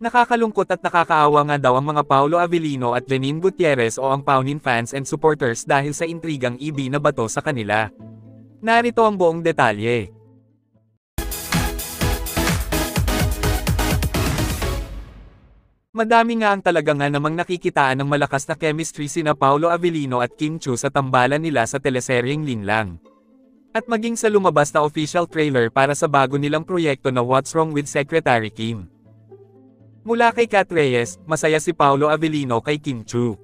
Nakakalungkot at nakakaawa nga daw ang mga Paolo Avellino at Janine Gutierrez o ang Paunin fans and supporters dahil sa intrigang ibinabato sa kanila. Narito ang buong detalye. Madami nga ang talaga nga namang nakikitaan ng malakas na chemistry sina Paolo Avellino at Kim Chiu sa tambalan nila sa teleseryeng Linlang. At maging sa lumabas na official trailer para sa bago nilang proyekto na What's Wrong with Secretary Kim. Mula kay Kat Reyes, masaya si Paolo Avellino kay Kim Chiu.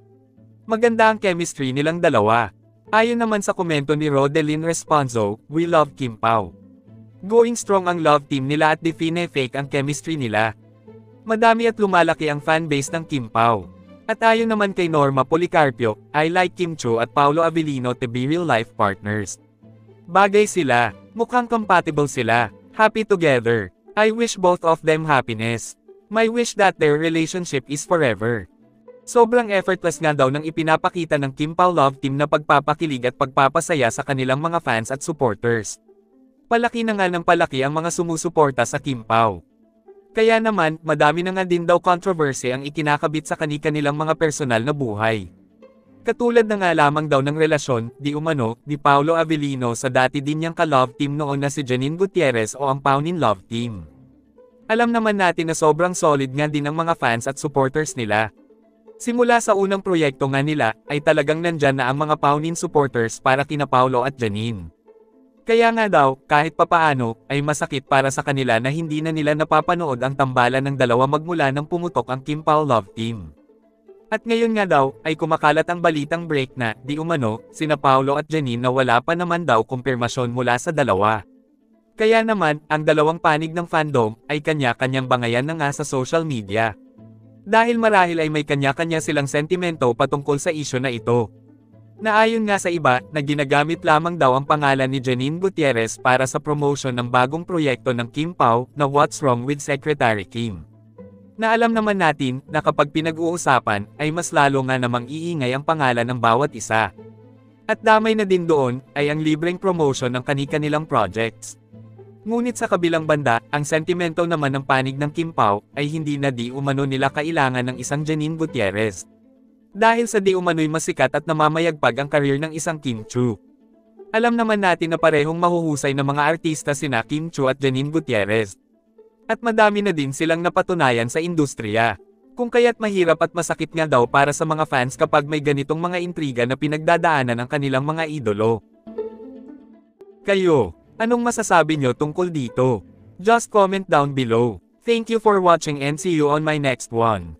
Maganda ang chemistry nilang dalawa. Ayon naman sa komento ni Rodelyn Responso, we love Kim Pao. Going strong ang love team nila at di fake ang chemistry nila. Madami at lumalaki ang fanbase ng Kim Pao. At ayon naman kay Norma Policarpio, I like Kim Chiu at Paolo Avellino to be real-life partners. Bagay sila, mukhang compatible sila, happy together. I wish both of them happiness. My wish that their relationship is forever. Sobrang effortless nga daw nang ipinapakita ng Kim Pao love team na pagpapakilig at pagpapasaya sa kanilang mga fans at supporters. Palaki na nga ng palaki ang mga sumusuporta sa Kim Pao. Kaya naman, madami na nga din daw controversy ang ikinakabit sa kanilang mga personal na buhay. Katulad na nga lamang daw ng relasyon, di umano, ni Paolo Avellino sa dati din niyang ka-love team noon na si Janine Gutierrez o ang Paunin love team. Alam naman natin na sobrang solid nga din ang mga fans at supporters nila. Simula sa unang proyekto nga nila, ay talagang nandyan na ang mga Paunin supporters para kina Paolo at Janine. Kaya nga daw, kahit papaano, ay masakit para sa kanila na hindi na nila napapanood ang tambalan ng dalawa magmula nang pumutok ang Kim Pao love team. At ngayon nga daw, ay kumakalat ang balitang break na, di umano, sina Paolo at Janine na wala pa naman daw kumpirmasyon mula sa dalawa. Kaya naman, ang dalawang panig ng fandom, ay kanya-kanyang bangayan na nga sa social media. Dahil marahil ay may kanya-kanya silang sentimento patungkol sa isyu na ito. Naayon nga sa iba, na ginagamit lamang daw ang pangalan ni Janine Gutierrez para sa promotion ng bagong proyekto ng Kim Pao, na What's Wrong with Secretary Kim. Na alam naman natin, na kapag pinag-uusapan, ay mas lalo nga namang iingay ang pangalan ng bawat isa. At damay na din doon, ay ang libreng promotion ng kani-kanilang projects. Ngunit sa kabilang banda, ang sentimento naman ng panig ng Kim Pao, ay hindi na di umano nila kailangan ng isang Janine Gutierrez. Dahil sa di umano'y masikat at namamayagpag ang career ng isang Kim Chiu. Alam naman natin na parehong mahuhusay na mga artista sina Kim Chiu at Janine Gutierrez. At madami na din silang napatunayan sa industriya. Kung kaya't mahirap at masakit nga daw para sa mga fans kapag may ganitong mga intriga na pinagdadaanan ng kanilang mga idolo. Kayo, anong masasabi nyo tungkol dito? Just comment down below. Thank you for watching and see you on my next one.